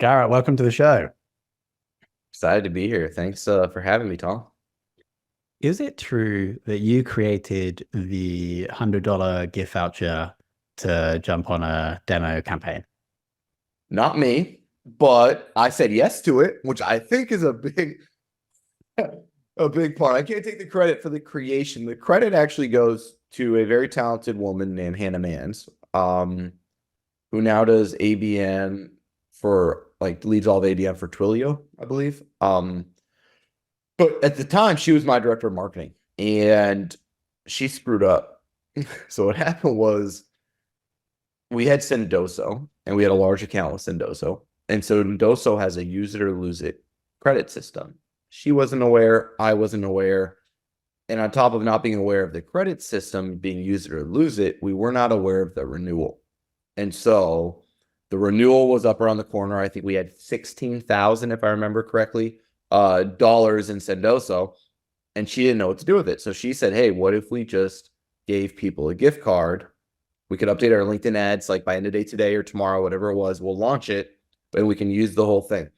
Garrett, welcome to the show. Excited to be here. Thanks for having me, Tom. Is it true that you created the $100 gift voucher to jump on a demo campaign? Not me, but I said yes to it, which I think is a big part. I can't take the credit for the creation. The credit actually goes to a very talented woman named Hannah Mans, who now does ABM for leads all of ABM for Twilio, I believe. But at the time, she was my director of marketing, and she screwed up. So what happened was we had Sendoso, and we had a large account with Sendoso. And so Sendoso has a use it or lose it credit system. She wasn't aware. I wasn't aware. And on top of not being aware of the credit system being use it or lose it, we were not aware of the renewal. And so the renewal was up around the corner. I think we had 16,000, if I remember correctly, dollars in Sendoso, and she didn't know what to do with it. So she said, hey, what if we just gave people a gift card? We could update our LinkedIn ads like by end of day today or tomorrow, whatever it was. We'll launch it, and we can use the whole thing.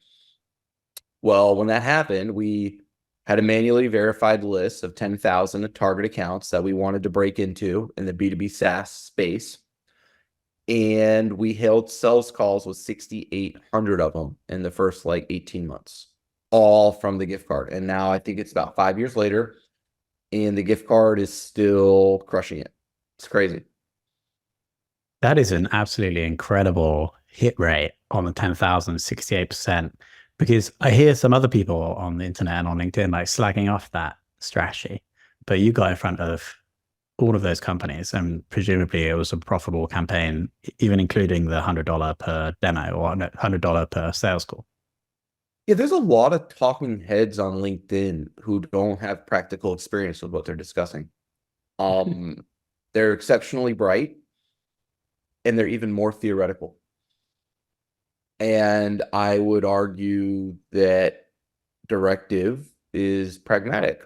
Well, when that happened, we had a manually verified list of 10,000 target accounts that we wanted to break into in the B2B SaaS space. And we held sales calls with 6,800 of them in the first 18 months, all from the gift card. And now I think it's about 5 years later, and the gift card is still crushing it. It's crazy. That is an absolutely incredible hit rate on the 10,000, 68%. Because I hear some other people on the internet and on LinkedIn slagging off that strategy, but you got in front of all of those companies, and presumably it was a profitable campaign, even including the $100 per demo or $100 per sales call. Yeah, there's a lot of talking heads on LinkedIn who don't have practical experience with what they're discussing. They're exceptionally bright, and they're even more theoretical. And I would argue that Directive is pragmatic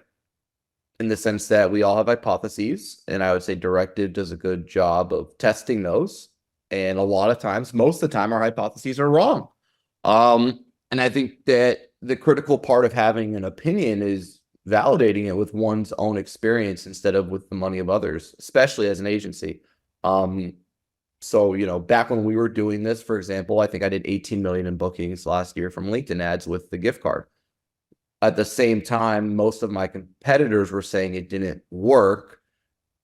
in the sense that we all have hypotheses, and I would say Directive does a good job of testing those. And a lot of times, most of the time, our hypotheses are wrong. And I think that the critical part of having an opinion is validating it with one's own experience instead of with the money of others, especially as an agency. So, back when we were doing this, for example, I think I did 18 million in bookings last year from LinkedIn ads with the gift card. At the same time, most of my competitors were saying it didn't work,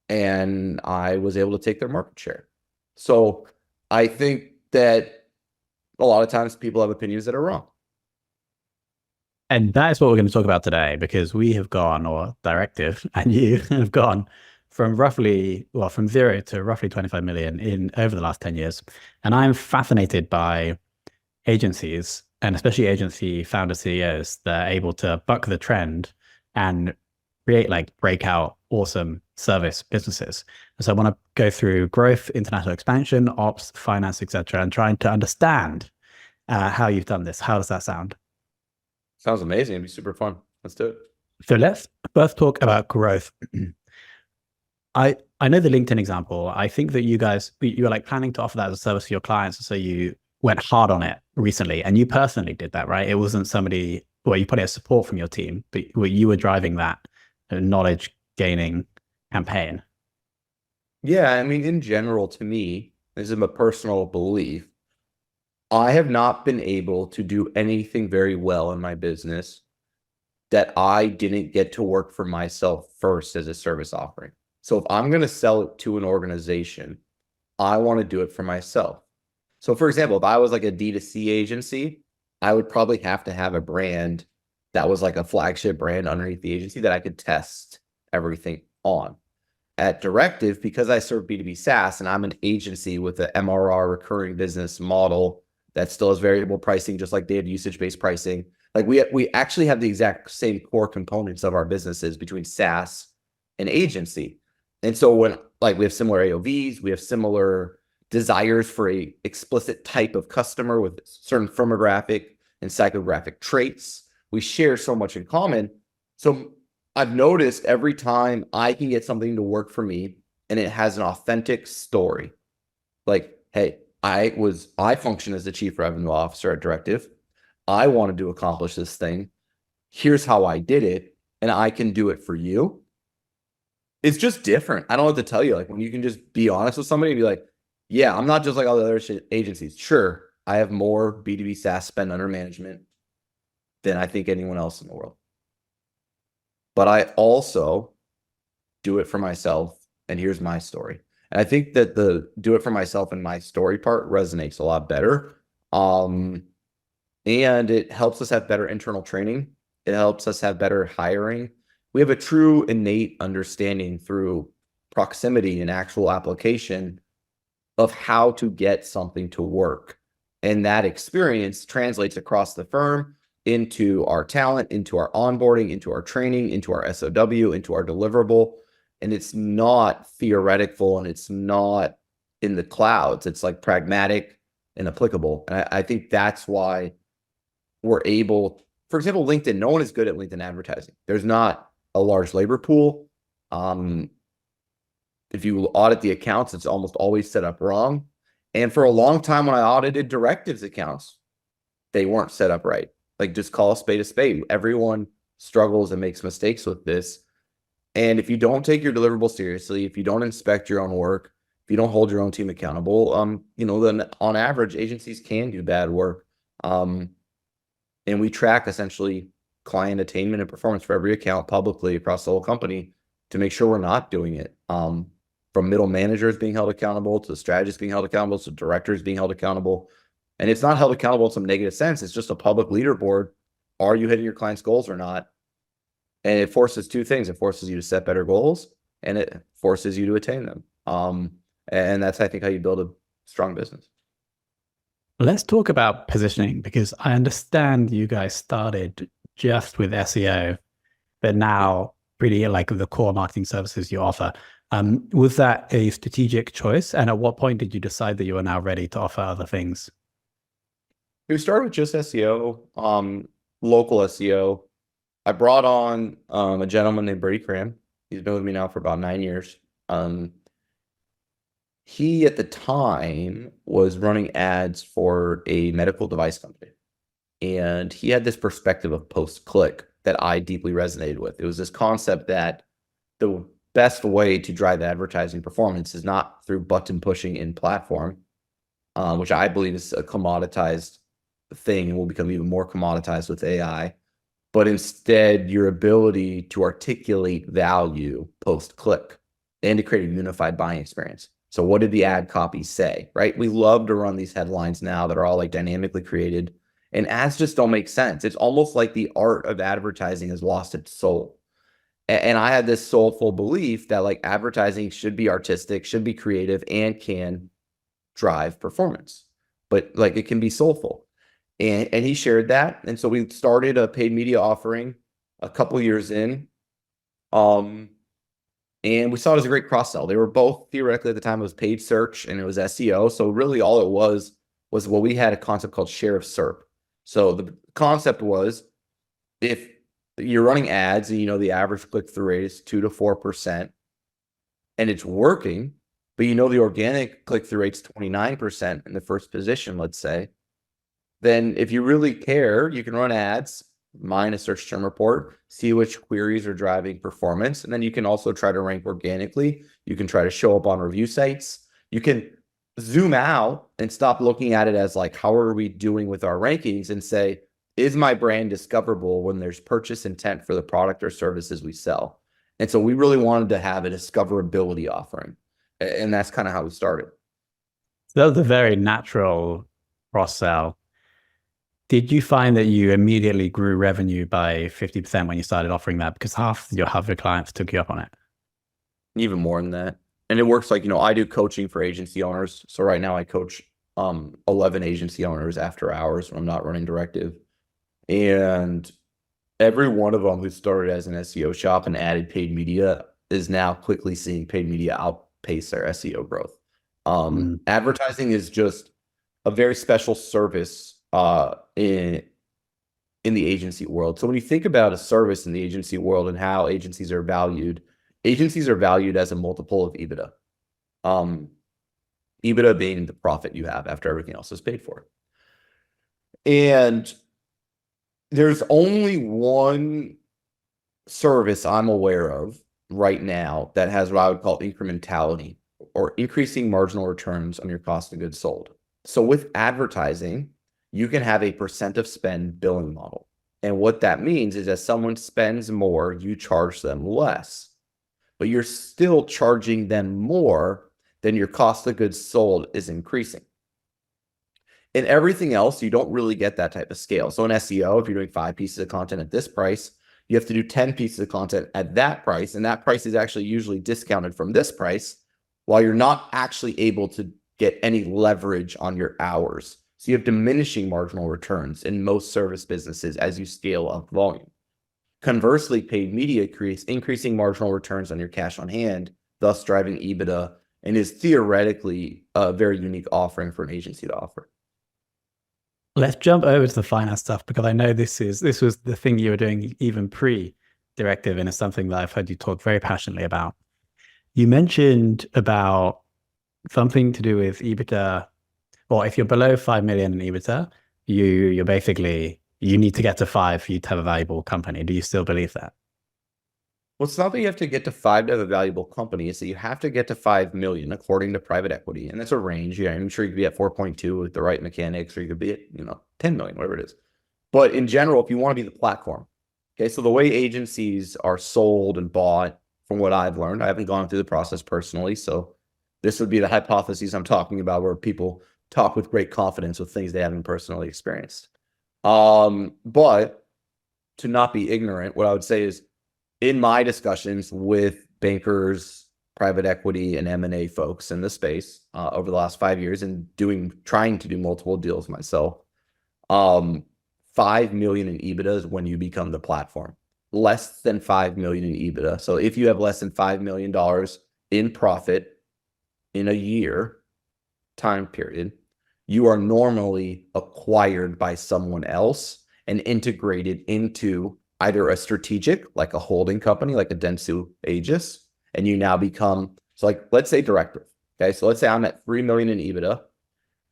and I was able to take their market share. So I think that a lot of times people have opinions that are wrong. And that is what we're going to talk about today, because we have gone, or Directive and you have gone from from zero to roughly 25 million in over the last 10 years. And I'm fascinated by agencies, and especially agency founder CEOs, that are able to buck the trend and create breakout awesome service businesses. And so I want to go through growth, international expansion, ops, finance, etc., and trying to understand how you've done this. How does that sound? Sounds amazing. It'd be super fun. Let's do it. So let's first talk about growth. I know the LinkedIn example. I think that you were planning to offer that as a service for your clients. So you went hard on it recently, and you personally did that, right? It wasn't somebody, well, you probably had support from your team, but you were driving that knowledge gaining campaign. Yeah, I mean, in general, to me, this is a personal belief. I have not been able to do anything very well in my business that I didn't get to work for myself first as a service offering. So if I'm going to sell it to an organization, I want to do it for myself. So for example, if I was like a D2C agency, I would probably have to have a brand that was like a flagship brand underneath the agency that I could test everything on. At Directive, because I serve B2B SaaS and I'm an agency with an MRR recurring business model that still has variable pricing, just like they had usage-based pricing. We actually have the exact same core components of our businesses between SaaS and agency. And so when we have similar AOVs, we have similar desires for a explicit type of customer with certain firmographic and psychographic traits. We share so much in common. So I've noticed every time I can get something to work for me and it has an authentic story, hey, I function as the chief revenue officer at Directive. I wanted to accomplish this thing. Here's how I did it, and I can do it for you. It's just different. I don't know what to tell you. Like when you can just be honest with somebody and be like, yeah, I'm not just like all the other agencies. Sure, I have more B2B SaaS spend under management than I think anyone else in the world. But I also do it for myself, and here's my story. And I think that the do it for myself and my story part resonates a lot better. And it helps us have better internal training. It helps us have better hiring. We have a true innate understanding through proximity and actual application of how to get something to work. And that experience translates across the firm into our talent, into our onboarding, into our training, into our SOW, into our deliverable. And it's not theoretical and it's not in the clouds. It's like pragmatic and applicable. And I think that's why we're able, for example, LinkedIn, no one is good at LinkedIn advertising. There's not a large labor pool. If you audit the accounts, it's almost always set up wrong. And for a long time when I audited Directive's accounts, they weren't set up right. Like just call a spade a spade. Everyone struggles and makes mistakes with this. And if you don't take your deliverable seriously, if you don't inspect your own work, if you don't hold your own team accountable, then on average, agencies can do bad work. And we track essentially client attainment and performance for every account publicly across the whole company to make sure we're not doing it. From middle managers being held accountable to strategists being held accountable to directors being held accountable. And it's not held accountable in some negative sense. It's just a public leaderboard. Are you hitting your client's goals or not? And it forces two things. It forces you to set better goals and it forces you to attain them. And that's, I think, how you build a strong business. Let's talk about positioning, because I understand you guys started just with SEO, but now really like the core marketing services you offer. Was that a strategic choice? And at what point did you decide that you are now ready to offer other things? We started with just SEO, local SEO. I brought on a gentleman named Brady Cram. He's been with me now for about 9 years. He, at the time, was running ads for a medical device company. And he had this perspective of post-click that I deeply resonated with. It was this concept that the best way to drive advertising performance is not through button pushing in platform, which I believe is a commoditized thing and will become even more commoditized with AI, but instead your ability to articulate value post-click and to create a unified buying experience. So what did the ad copy say, right? We love to run these headlines now that are all like dynamically created, and ads just don't make sense. It's almost like the art of advertising has lost its soul. And I had this soulful belief that like advertising should be artistic, should be creative, and can drive performance, but like it can be soulful. And he shared that. And so we started a paid media offering a couple years in. And we saw it as a great cross-sell. They were both theoretically at the time, it was paid search and it was SEO. So really all it was what we had a concept called share of SERP. So the concept was if you're running ads and you know the average click-through rate is 2 to 4% and it's working, but you know the organic click-through rate's 29% in the first position, let's say, then if you really care, you can run ads, mine a search term report, see which queries are driving performance. And then you can also try to rank organically. You can try to show up on review sites. You can zoom out and stop looking at it as like, how are we doing with our rankings, and say, is my brand discoverable when there's purchase intent for the product or services we sell? And so we really wanted to have a discoverability offering. And that's kind of how we started. So that was a very natural cross-sell. Did you find that you immediately grew revenue by 50% when you started offering that, because half your clients took you up on it? Even more than that. And it works like, I do coaching for agency owners. So right now I coach 11 agency owners after hours when I'm not running Directive. And every one of them who started as an SEO shop and added paid media is now quickly seeing paid media outpace their SEO growth. Advertising is just a very special service in the agency world. So when you think about a service in the agency world and how agencies are valued as a multiple of EBITDA. EBITDA being the profit you have after everything else is paid for. And there's only one service I'm aware of right now that has what I would call incrementality, or increasing marginal returns on your cost of goods sold. So with advertising, you can have a percent of spend billing model. And what that means is as someone spends more, you charge them less, but you're still charging them more than your cost of goods sold is increasing. In everything else, you don't really get that type of scale. So in SEO, if you're doing 5 pieces of content at this price, you have to do 10 pieces of content at that price. And that price is actually usually discounted from this price, while you're not actually able to get any leverage on your hours. So you have diminishing marginal returns in most service businesses as you scale up volume. Conversely, paid media creates increasing marginal returns on your cash on hand, thus driving EBITDA, and is theoretically a very unique offering for an agency to offer. Let's jump over to the finance stuff, because I know this was the thing you were doing even pre-Directive, and it's something that I've heard you talk very passionately about. You mentioned about something to do with EBITDA, or if you're below 5 million in EBITDA, you're basically, you need to get to 5 for you to have a valuable company. Do you still believe that? Well, it's not that you have to get to 5 to have a valuable company. It's that you have to get to 5 million according to private equity. And that's a range. Yeah, I'm sure you could be at 4.2 with the right mechanics, or you could be at, 10 million, whatever it is. But in general, if you want to be the platform, okay, so the way agencies are sold and bought, from what I've learned, I haven't gone through the process personally, so this would be the hypotheses I'm talking about, where people talk with great confidence with things they haven't personally experienced. But to not be ignorant, what I would say is, in my discussions with bankers, private equity, and M&A folks in the space over the last 5 years, and trying to do multiple deals myself, 5 million in EBITDA is when you become the platform. Less than 5 million in EBITDA. So if you have less than $5 million in profit in a year time period, you are normally acquired by someone else and integrated into either a strategic, like a holding company, like a Dentsu Aegis, and you now become, so like, let's say Directive. Okay, so let's say I'm at 3 million in EBITDA,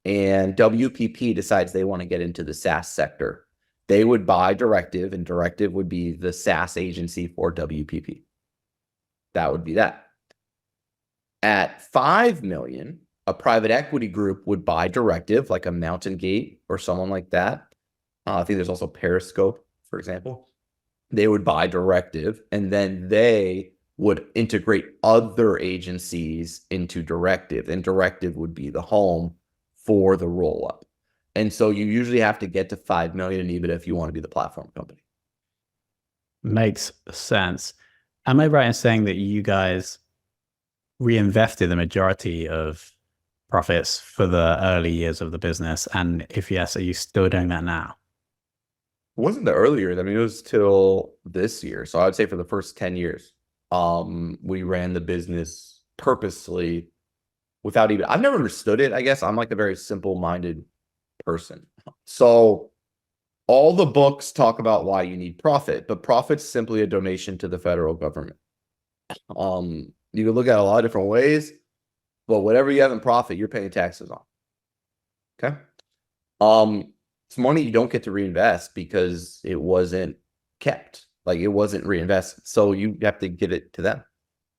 and WPP decides they want to get into the SaaS sector. They would buy Directive, and Directive would be the SaaS agency for WPP. That would be that. At 5 million, a private equity group would buy Directive, like a Mountain Gate or someone like that. I think there's also Periscope, for example. They would buy Directive, and then they would integrate other agencies into Directive, and Directive would be the home for the roll-up. And so you usually have to get to 5 million in EBITDA if you want to be the platform company. Makes sense. Am I right in saying that you guys reinvested the majority of profits for the early years of the business? And if yes, are you still doing that now? It wasn't the earlier. I mean, it was till this year. So I would say for the first 10 years, we ran the business purposely without even, I've never understood it. I guess I'm like a very simple-minded person. So all the books talk about why you need profit, but profit's simply a donation to the federal government. You can look at it a lot of different ways, but whatever you have in profit, you're paying taxes on. Okay. It's money you don't get to reinvest because it wasn't kept, like it wasn't reinvested. So you have to give it to them.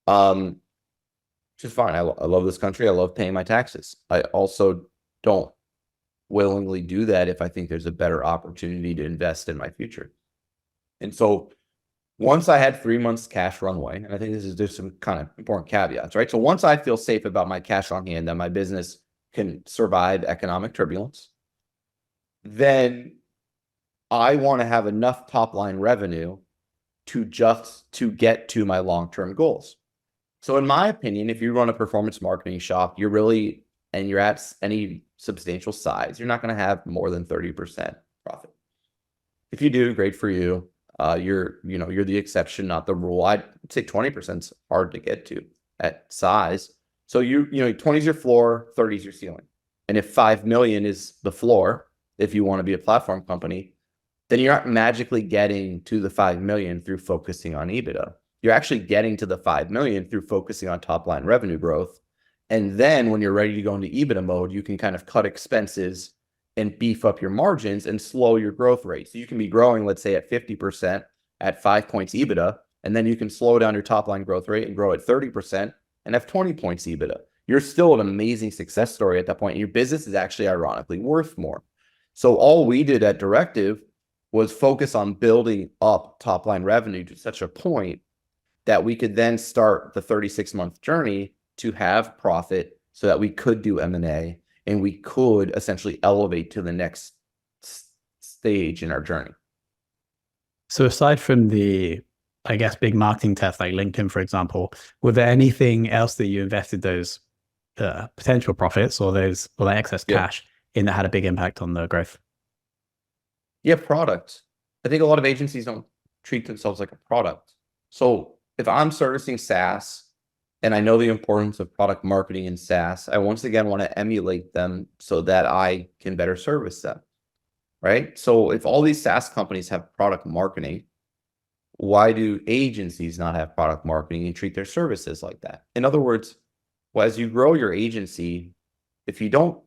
Which is fine. I love this country. I love paying my taxes. I also don't willingly do that if I think there's a better opportunity to invest in my future. And so once I had 3 months cash runway, and I think there's some kind of important caveats, right? So once I feel safe about my cash on hand, that my business can survive economic turbulence, then I want to have enough top line revenue to get to my long-term goals. So in my opinion, if you run a performance marketing shop, you're at any substantial size, you're not going to have more than 30% profit. If you do, great for you. You're the exception, not the rule. I'd say 20% is hard to get to at size. So 20 is your floor, 30 is your ceiling. And if 5 million is the floor, if you want to be a platform company, then you're not magically getting to the 5 million through focusing on EBITDA. You're actually getting to the 5 million through focusing on top line revenue growth And then when you're ready to go into EBITDA mode, you can kind of cut expenses and beef up your margins and slow your growth rate. So you can be growing, let's say, at 50% at 5 points EBITDA, and then you can slow down your top line growth rate and grow at 30% and have 20 points EBITDA. You're still an amazing success story at that point. And your business is actually ironically worth more. So all we did at Directive was focus on building up top line revenue to such a point that we could then start the 36-month journey to have profit so that we could do M&A and we could essentially elevate to the next stage in our journey. So aside from the, I guess, big marketing tests like LinkedIn, for example, were there anything else that you invested those potential profits or that excess cash in that had a big impact on the growth? Yeah, product. I think a lot of agencies don't treat themselves like a product. So if I'm servicing SaaS and I know the importance of product marketing in SaaS, I once again want to emulate them so that I can better service them, right? So if all these SaaS companies have product marketing, why do agencies not have product marketing and treat their services like that? In other words, well, as you grow your agency, if you don't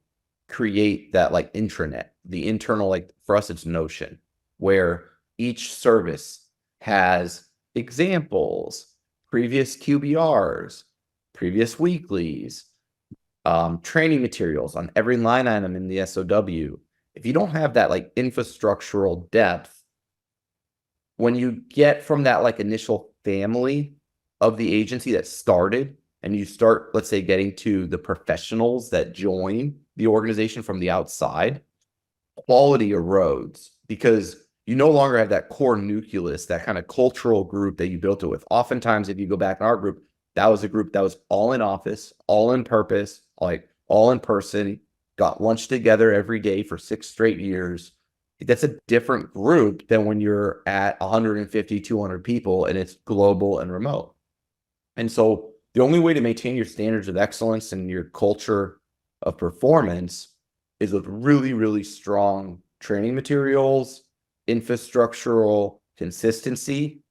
create that like intranet, the internal, like for us, it's Notion, where each service has examples, previous QBRs, previous weeklies, training materials on every line item in the SOW. If you don't have that like infrastructural depth, when you get from that like initial family of the agency that started and you start, let's say, getting to the professionals that join the organization from the outside, quality erodes because you no longer have that core nucleus, that kind of cultural group that you built it with. Oftentimes, if you go back in our group, that was a group that was all in office, all in purpose, like all in person, got lunch together every day for 6 straight years. That's a different group than when you're at 150, 200 people and it's global and remote. And so the only way to maintain your standards of excellence and your culture of performance is with really, really strong training materials, infrastructural consistency,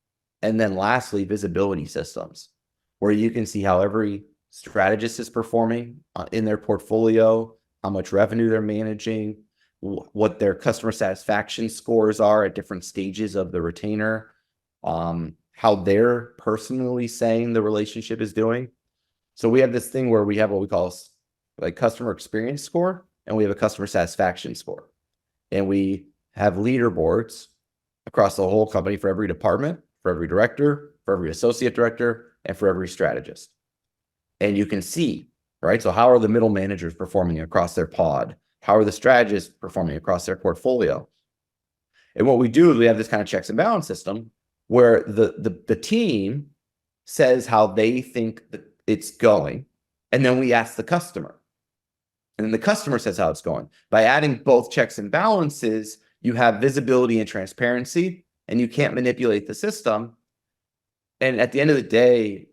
and then lastly, visibility systems, where you can see how every strategist is performing in their portfolio, how much revenue they're managing, what their customer satisfaction scores are at different stages of the retainer, how they're personally saying the relationship is doing. So we have this thing where we have what we call like customer experience score, and we have a customer satisfaction score. And we have leaderboards across the whole company for every department, for every director, for every associate director, and for every strategist. And you can see, right? So how are the middle managers performing across their pod? How are the strategists performing across their portfolio? And what we do is we have this kind of checks and balance system where the team says how they think that it's going. And then we ask the customer. And then the customer says how it's going. By adding both checks and balances, you have visibility and transparency, and you can't manipulate the system. And at the end of the day,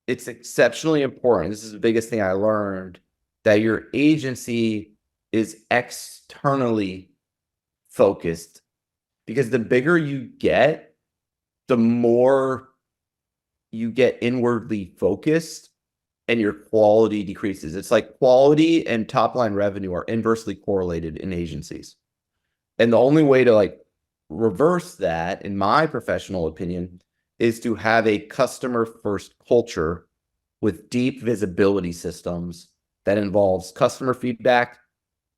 it's exceptionally important. This is the biggest thing I learned, that your agency is externally focused, because the bigger you get, the more you get inwardly focused and your quality decreases. It's like quality and top line revenue are inversely correlated in agencies. And the only way to like reverse that, in my professional opinion, is to have a customer first culture with deep visibility systems that involves customer feedback,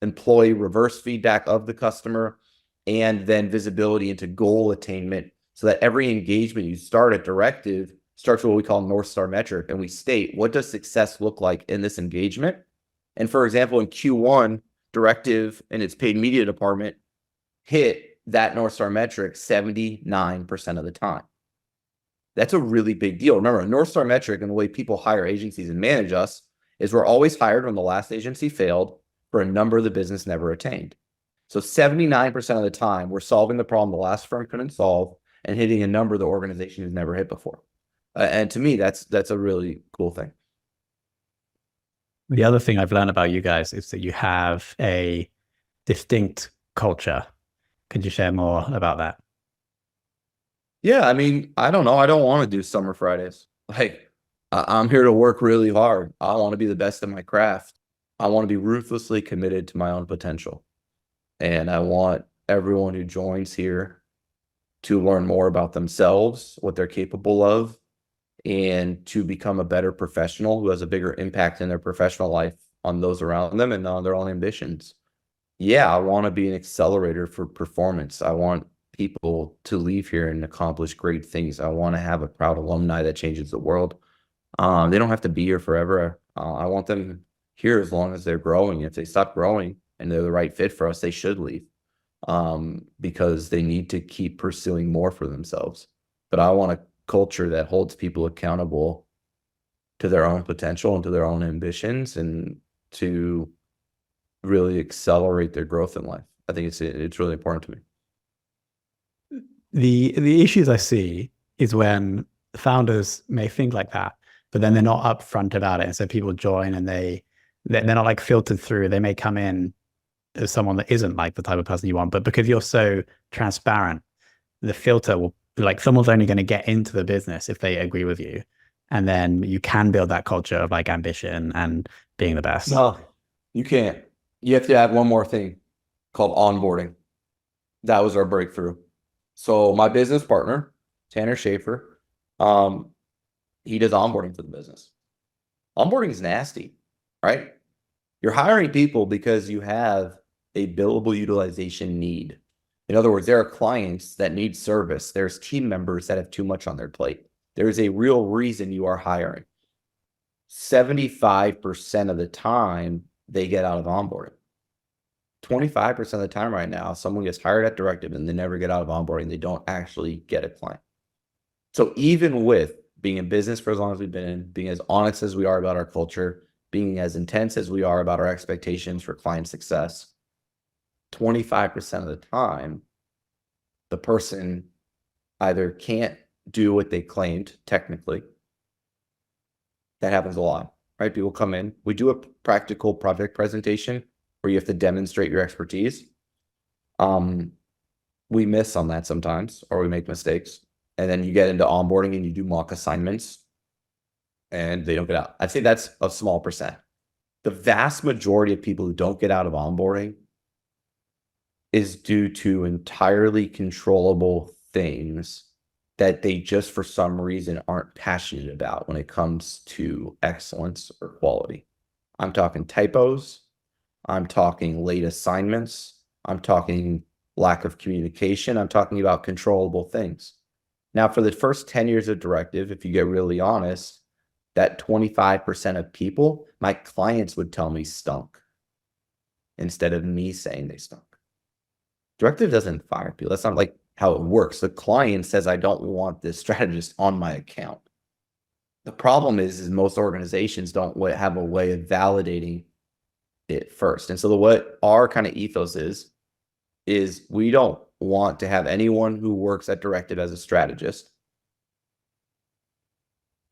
employee reverse feedback of the customer, and then visibility into goal attainment, so that every engagement you start at Directive starts with what we call North Star metric. And we state, what does success look like in this engagement? And for example, in Q1, Directive and its paid media department hit that North Star metric 79% of the time. That's a really big deal. Remember, a North Star metric and the way people hire agencies and manage us is we're always hired when the last agency failed for a number the business never attained. So 79% of the time, we're solving the problem the last firm couldn't solve and hitting a number the organization has never hit before. And to me, that's a really cool thing. The other thing I've learned about you guys is that you have a distinct culture. Could you share more about that? Yeah, I mean, I don't know. I don't want to do summer Fridays. Like, I'm here to work really hard. I want to be the best at my craft. I want to be ruthlessly committed to my own potential. And I want everyone who joins here to learn more about themselves, what they're capable of, and to become a better professional who has a bigger impact in their professional life on those around them and on their own ambitions. Yeah, I want to be an accelerator for performance. I want people to leave here and accomplish great things. I want to have a proud alumni that changes the world. They don't have to be here forever. I want them here as long as they're growing. If they stop growing and they're the right fit for us, they should leave, because they need to keep pursuing more for themselves. But I want a culture that holds people accountable to their own potential and to their own ambitions, and to really accelerate their growth in life. I think it's really important to me. The issues I see is when founders may think like that, but then they're not upfront about it. And so people join and they're not like filtered through. They may come in as someone that isn't like the type of person you want, but because you're so transparent, the filter will be like, someone's only going to get into the business if they agree with you. And then you can build that culture of like ambition and being the best. No, you can't. You have to add one more thing called onboarding. That was our breakthrough. So my business partner, Tanner Schaefer, he does onboarding for the business. Onboarding is nasty, right? You're hiring people because you have a billable utilization need. In other words, there are clients that need service. There's team members that have too much on their plate. There is a real reason you are hiring. 75% of the time, they get out of onboarding. 25% of the time right now, someone gets hired at Directive and they never get out of onboarding. They don't actually get a client. So even with being in business for as long as we've been in, being as honest as we are about our culture, being as intense as we are about our expectations for client success, 25% of the time, the person either can't do what they claimed technically. That happens a lot, right? People come in, we do a practical project presentation where you have to demonstrate your expertise. We miss on that sometimes, or we make mistakes. And then you get into onboarding and you do mock assignments and they don't get out. I'd say that's a small percent. The vast majority of people who don't get out of onboarding is due to entirely controllable things that they just for some reason aren't passionate about when it comes to excellence or quality. I'm talking typos. I'm talking late assignments. I'm talking lack of communication. I'm talking about controllable things. Now, for the first 10 years of Directive, if you get really honest, that 25% of people, my clients would tell me stunk instead of me saying they stunk. Directive doesn't fire people. That's not like how it works. The client says, I don't want this strategist on my account. The problem is most organizations don't have a way of validating it first. And so what our kind of ethos is we don't want to have anyone who works at Directive as a strategist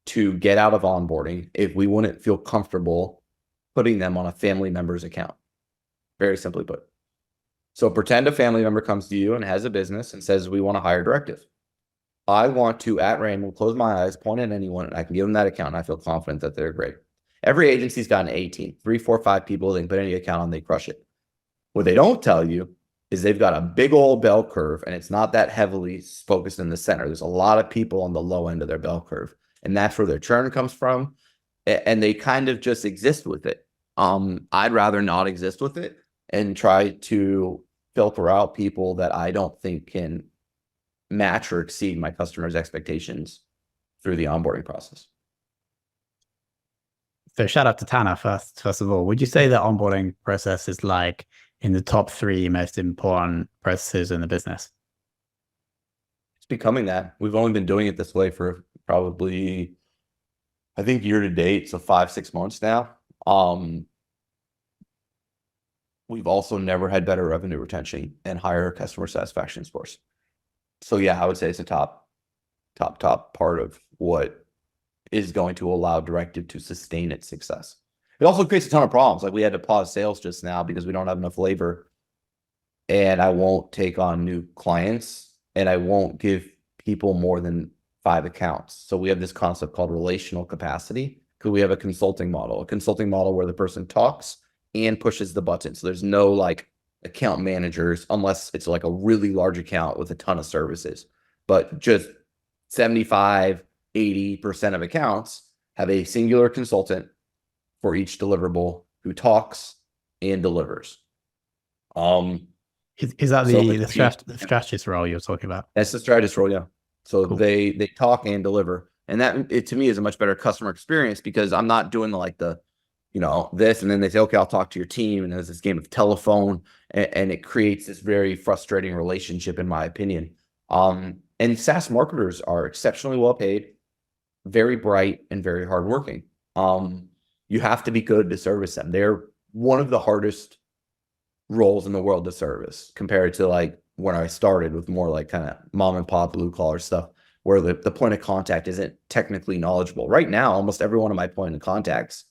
to get out of onboarding if we wouldn't feel comfortable putting them on a family member's account. Very simply put. So pretend a family member comes to you and has a business and says, we want to hire Directive. I want to, at random, close my eyes, point at anyone, and I can give them that account, and I feel confident that they're great. Every agency's got an A team, 3, 4, 5 people. They can put any account on, they crush it. What they don't tell you is they've got a big old bell curve, and it's not that heavily focused in the center. There's a lot of people on the low end of their bell curve, and that's where their churn comes from, and they kind of just exist with it. I'd rather not exist with it and try to filter out people that I don't think can match or exceed my customers' expectations through the onboarding process. So shout out to Tanner first of all. Would you say the onboarding process is like in the top 3 most important processes in the business? It's becoming that. We've only been doing it this way for probably, I think year to date, so 5, 6 months now. We've also never had better revenue retention and higher customer satisfaction scores. So yeah, I would say it's a top part of what is going to allow Directive to sustain its success. It also creates a ton of problems. Like we had to pause sales just now because we don't have enough labor, and I won't take on new clients, and I won't give people more than 5 accounts. So we have this concept called relational capacity, because we have a consulting model where the person talks and pushes the button. So there's no like account managers unless it's like a really large account with a ton of services. But just 75, 80% of accounts have a singular consultant for each deliverable who talks and delivers. Is that So the strategist role you're talking about? that's the strategist role, yeah. So Cool. they talk and deliver, and that to me is a much better customer experience, because I'm not doing this, and then they say, okay, I'll talk to your team, and there's this game of telephone, and it creates this very frustrating relationship, in my opinion. And SaaS marketers are exceptionally well paid, very bright, and very hardworking. You have to be good to service them. They're one of the hardest roles in the world to service, compared to like when I started with more like kind of mom and pop blue collar stuff, where the point of contact isn't technically knowledgeable. Right now, almost every one of my point of contacts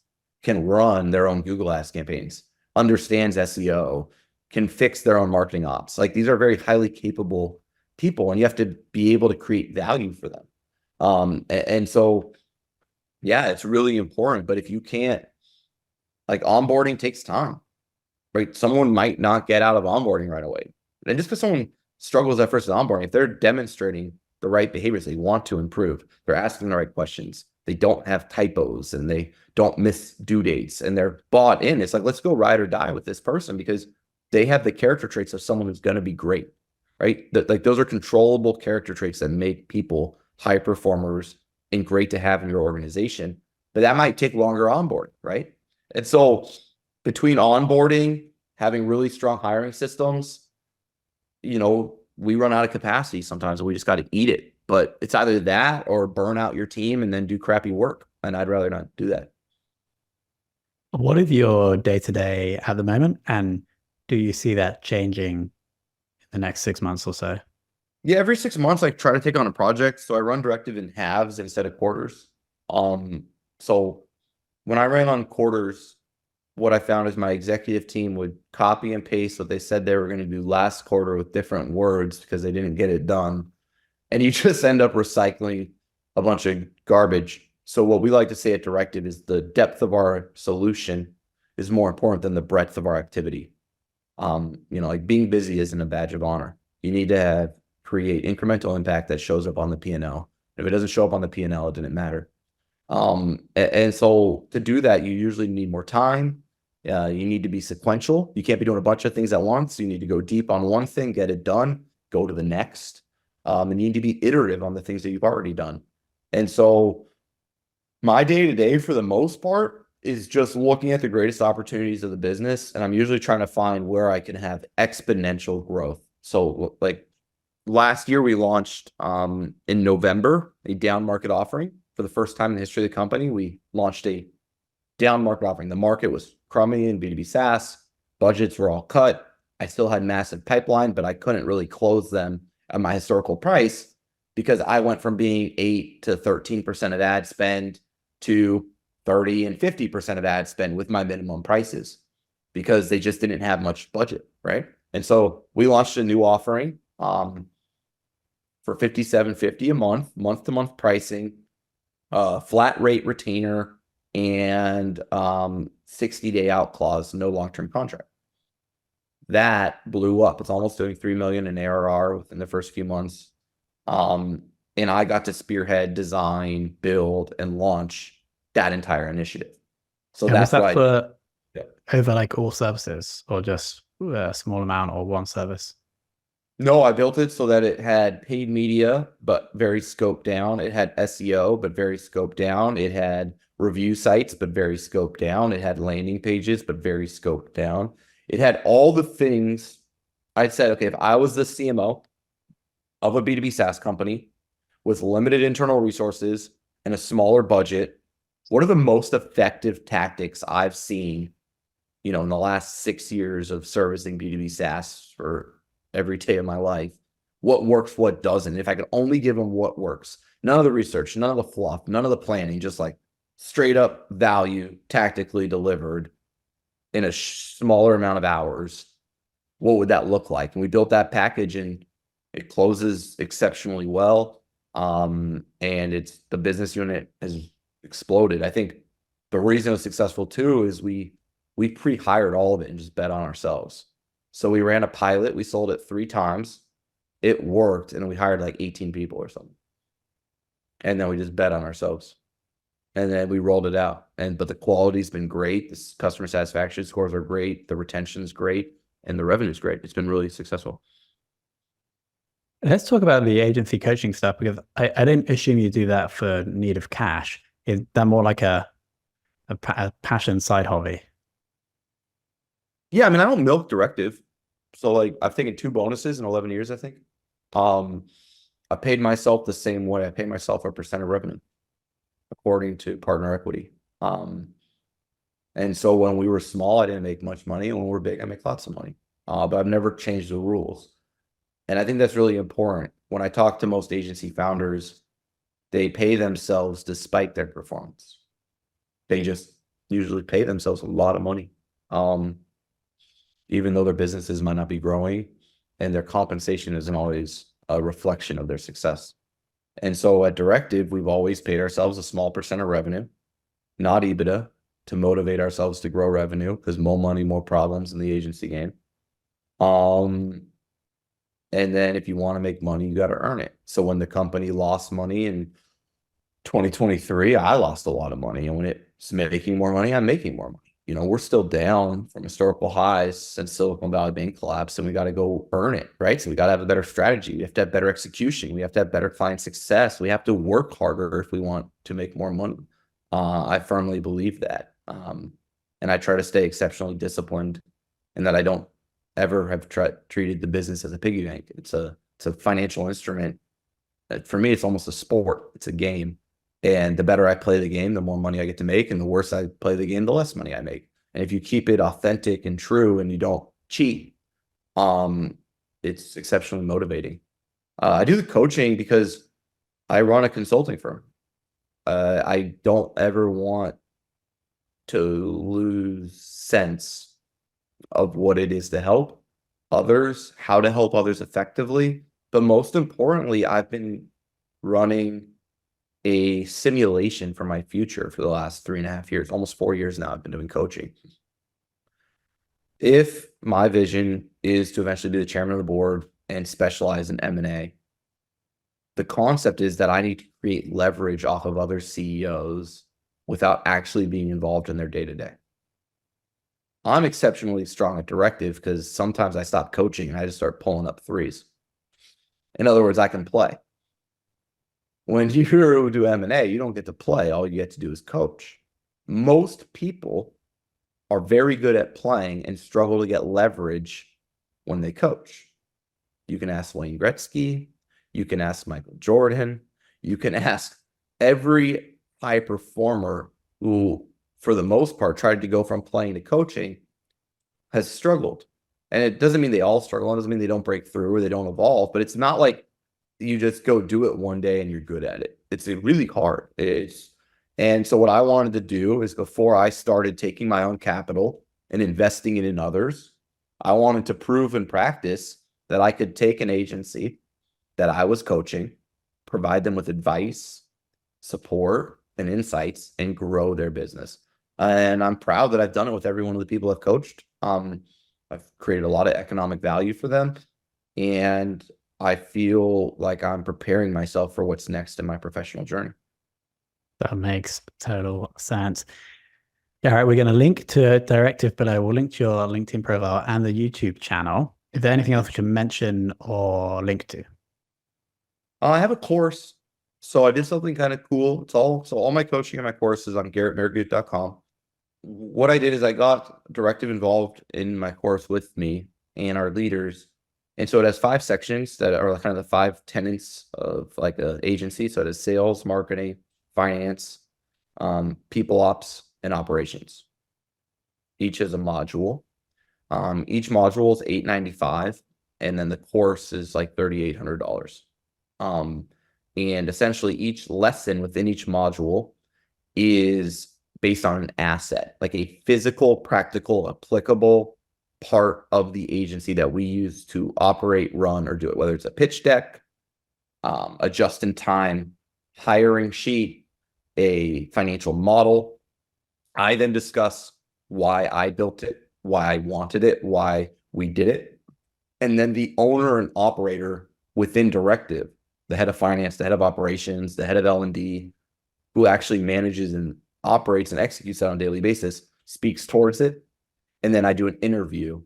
can run their own Google Ads campaigns, understands SEO, can fix their own marketing ops. Like, these are very highly capable people, and you have to be able to create value for them. And so, yeah, it's really important. But if you can't, like, onboarding takes time, right? Someone might not get out of onboarding right away. And just because someone struggles at first with onboarding, if they're demonstrating the right behaviors, they want to improve, they're asking the right questions, they don't have typos, and they don't miss due dates, and they're bought in, it's like, let's go ride or die with this person, because they have the character traits of someone who's going to be great, right? Like, those are controllable character traits that make people high performers and great to have in your organization. But that might take longer onboarding, right? And so between onboarding, having really strong hiring systems, we run out of capacity sometimes, and we just got to eat it. But it's either that or burn out your team and then do crappy work. And I'd rather not do that. What is your day-to-day at the moment? And do you see that changing in the next 6 months or so? Yeah, every 6 months, I try to take on a project. So I run Directive in halves instead of quarters. So when I ran on quarters, what I found is my executive team would copy and paste what they said they were going to do last quarter with different words because they didn't get it done. And you just end up recycling a bunch of garbage. So what we like to say at Directive is the depth of our solution is more important than the breadth of our activity. Like, being busy isn't a badge of honor. You need to create incremental impact that shows up on the P&L. If it doesn't show up on the P&L, it didn't matter. And so to do that, you usually need more time. You need to be sequential. You can't be doing a bunch of things at once. You need to go deep on one thing, get it done, go to the next. And you need to be iterative on the things that you've already done. And so my day-to-day, for the most part, is just looking at the greatest opportunities of the business. And I'm usually trying to find where I can have exponential growth. So like last year, we launched in November a down market offering. For the first time in the history of the company, we launched a down market offering. The market was crummy in B2B SaaS. Budgets were all cut. I still had massive pipeline, but I couldn't really close them at my historical price, because I went from being 8 to 13% of ad spend to 30 and 50% of ad spend with my minimum prices, because they just didn't have much budget, right? And so we launched a new offering for $57.50 a month-to-month pricing, flat rate retainer, and 60-day out clause, no long-term contract. That blew up. It's almost doing $3 million in ARR within the first few months. And I got to spearhead, design, build, and launch that entire initiative. So And that's was that why for over like all services, or just a small amount, or one service? No, I built it so that it had paid media, but very scoped down. It had SEO, but very scoped down. It had review sites, but very scoped down. It had landing pages, but very scoped down. It had all the things. I said, okay, if I was the CMO of a B2B SaaS company with limited internal resources and a smaller budget, what are the most effective tactics I've seen, in the last 6 years of servicing B2B SaaS for every day of my life? What works, what doesn't? If I could only give them what works, none of the research, none of the fluff, none of the planning, just like straight up value tactically delivered in a smaller amount of hours, what would that look like? And we built that package, and it closes exceptionally well. And the business unit has exploded. I think the reason it was successful too is we pre-hired all of it and just bet on ourselves. So we ran a pilot, we sold it 3 times, it worked, and we hired like 18 people or something. And then we just bet on ourselves. And then we rolled it out. But the quality's been great. The customer satisfaction scores are great. The retention's great. And the revenue's great. It's been really successful. Let's talk about the agency coaching stuff, because I didn't assume you do that for need of cash. Is that more like a passion side hobby? Yeah, I mean, I don't milk Directive. So like I've taken 2 bonuses in 11 years, I think. I paid myself the same way I pay myself a percent of revenue, according to partner equity. And so when we were small, I didn't make much money. And when we're big, I make lots of money. But I've never changed the rules. And I think that's really important. When I talk to most agency founders, they pay themselves despite their performance. They just usually pay themselves a lot of money, even though their businesses might not be growing, and their compensation isn't always a reflection of their success. And so at Directive, we've always paid ourselves a small percent of revenue, not EBITDA, to motivate ourselves to grow revenue, because more money, more problems in the agency game. And then if you want to make money, you got to earn it. So when the company lost money in 2023, I lost a lot of money. And when it's making more money, I'm making more money. You know, we're still down from historical highs since Silicon Valley Bank collapsed, and we got to go earn it, right? So we got to have a better strategy. We have to have better execution. We have to have better client success. We have to work harder if we want to make more money. I firmly believe that. And I try to stay exceptionally disciplined, and that I don't ever have treated the business as a piggy bank. It's a financial instrument. For me, it's almost a sport. It's a game. And the better I play the game, the more money I get to make. And the worse I play the game, the less money I make. And if you keep it authentic and true and you don't cheat, it's exceptionally motivating. I do the coaching because I run a consulting firm. I don't ever want to lose sense of what it is to help others, how to help others effectively. But most importantly, I've been running a simulation for my future for the last 3.5 years, almost 4 years now. I've been doing coaching. If my vision is to eventually be the chairman of the board and specialize in M&A, the concept is that I need to create leverage off of other CEOs without actually being involved in their day-to-day. I'm exceptionally strong at Directive because sometimes I stop coaching and I just start pulling up threes. In other words, I can play. When you do M&A, you don't get to play. All you get to do is coach. Most people are very good at playing and struggle to get leverage when they coach. You can ask Wayne Gretzky. You can ask Michael Jordan. You can ask every high performer who, for the most part, tried to go from playing to coaching, has struggled. And it doesn't mean they all struggle. It doesn't mean they don't break through or they don't evolve. But it's not like you just go do it one day and you're good at it. It's really hard. And so what I wanted to do is, before I started taking my own capital and investing it in others, I wanted to prove in practice that I could take an agency that I was coaching, provide them with advice, support, and insights, and grow their business. And I'm proud that I've done it with every one of the people I've coached. I've created a lot of economic value for them. And I feel like I'm preparing myself for what's next in my professional journey. That makes total sense. All right, we're going to link to Directive below. We'll link to your LinkedIn profile and the YouTube channel. Is there anything else we can mention or link to? I have a course. So I did something kind of cool. All my coaching and my courses on GarrettMehrguth.com. What I did is I got Directive involved in my course with me and our leaders. And so it has 5 sections that are kind of the 5 tenets of like an agency. So it has sales, marketing, finance, people ops, and operations. Each is a module. Each module is $895, and then the course is like $3,800. And essentially each lesson within each module is based on an asset, like a physical, practical, applicable part of the agency that we use to operate, run, or do it, whether it's a pitch deck, a just-in-time hiring sheet, a financial model. I then discuss why I built it, why I wanted it, why we did it. And then the owner and operator within Directive, the head of finance, the head of operations, the head of L&D, who actually manages and operates and executes that on a daily basis, speaks towards it. And then I do an interview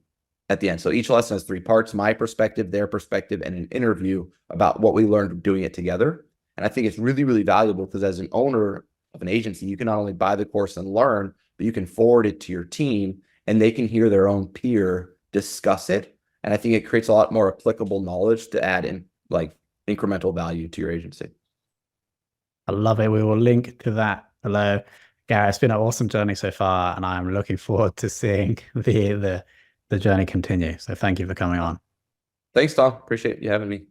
at the end. So each lesson has 3 parts: my perspective, their perspective, and an interview about what we learned doing it together. And I think it's really, really valuable because as an owner of an agency, you can not only buy the course and learn, but you can forward it to your team and they can hear their own peer discuss it. And I think it creates a lot more applicable knowledge to add in like incremental value to your agency. I love it. We will link to that below. Garrett, it's been an awesome journey so far, and I'm looking forward to seeing the journey continue. So thank you for coming on. Thanks, Tom. Appreciate you having me.